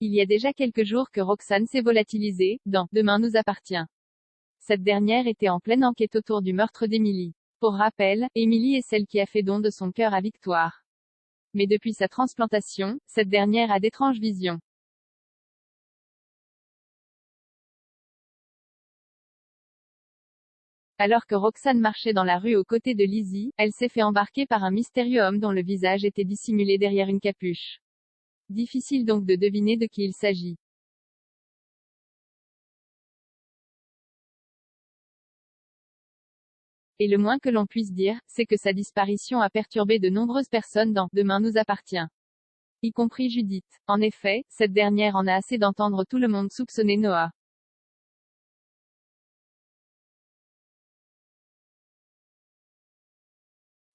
Il y a déjà quelques jours que Roxane s'est volatilisée, dans Demain nous appartient. Cette dernière était en pleine enquête autour du meurtre d'Emily. Pour rappel, Emily est celle qui a fait don de son cœur à Victoire. Mais depuis sa transplantation, cette dernière a d'étranges visions. Alors que Roxane marchait dans la rue aux côtés de Lizzie, elle s'est fait embarquer par un mystérieux homme dont le visage était dissimulé derrière une capuche. Difficile donc de deviner de qui il s'agit. Et le moins que l'on puisse dire, c'est que sa disparition a perturbé de nombreuses personnes dans Demain nous appartient. Y compris Judith. En effet, cette dernière en a assez d'entendre tout le monde soupçonner Noah.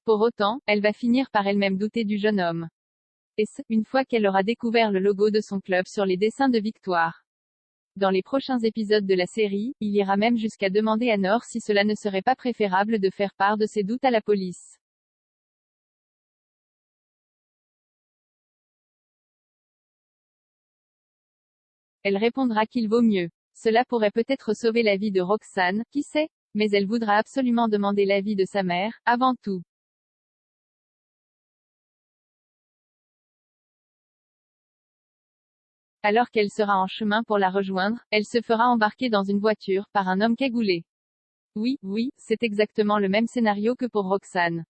Pour autant, elle va finir par elle-même douter du jeune homme. Et ce, une fois qu'elle aura découvert le logo de son club sur les dessins de Victoire. Dans les prochains épisodes de la série, il ira même jusqu'à demander à Nor si cela ne serait pas préférable de faire part de ses doutes à la police. Elle répondra qu'il vaut mieux. Cela pourrait peut-être sauver la vie de Roxane, qui sait? Mais elle voudra absolument demander l'avis de sa mère, avant tout. Alors qu'elle sera en chemin pour la rejoindre, elle se fera embarquer dans une voiture, par un homme cagoulé. Oui, c'est exactement le même scénario que pour Roxane.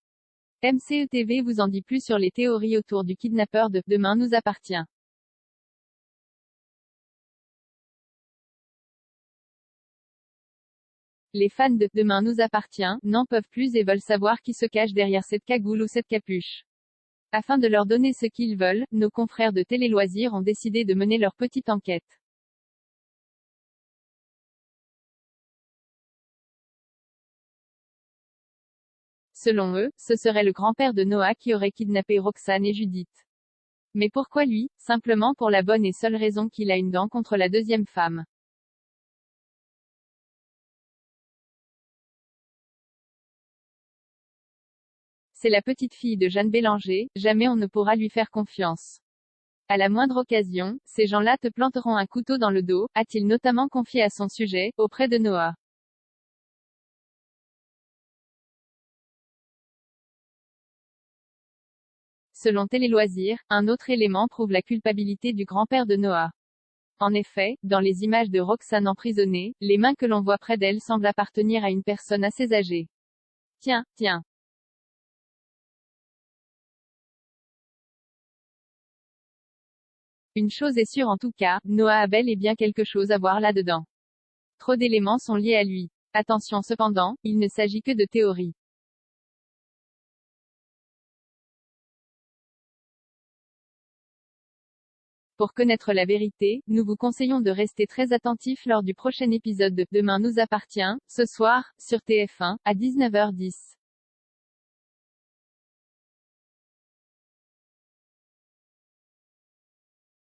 MCETV vous en dit plus sur les théories autour du kidnappeur de Demain nous appartient. Les fans de Demain nous appartient n'en peuvent plus et veulent savoir qui se cache derrière cette cagoule ou cette capuche. Afin de leur donner ce qu'ils veulent, nos confrères de Télé Loisirs ont décidé de mener leur petite enquête. Selon eux, ce serait le grand-père de Noah qui aurait kidnappé Roxane et Judith. Mais pourquoi lui? Simplement pour la bonne et seule raison qu'il a une dent contre la deuxième femme. C'est la petite fille de Jeanne Bélanger, jamais on ne pourra lui faire confiance. À la moindre occasion, ces gens-là te planteront un couteau dans le dos, a-t-il notamment confié à son sujet, auprès de Noah. Selon Télé Loisirs, un autre élément prouve la culpabilité du grand-père de Noah. En effet, dans les images de Roxane emprisonnée, les mains que l'on voit près d'elle semblent appartenir à une personne assez âgée. Tiens. Une chose est sûre en tout cas, Noah a bel et bien quelque chose à voir là-dedans. Trop d'éléments sont liés à lui. Attention cependant, il ne s'agit que de théories. Pour connaître la vérité, nous vous conseillons de rester très attentifs lors du prochain épisode de Demain nous appartient, ce soir, sur TF1, à 19h10.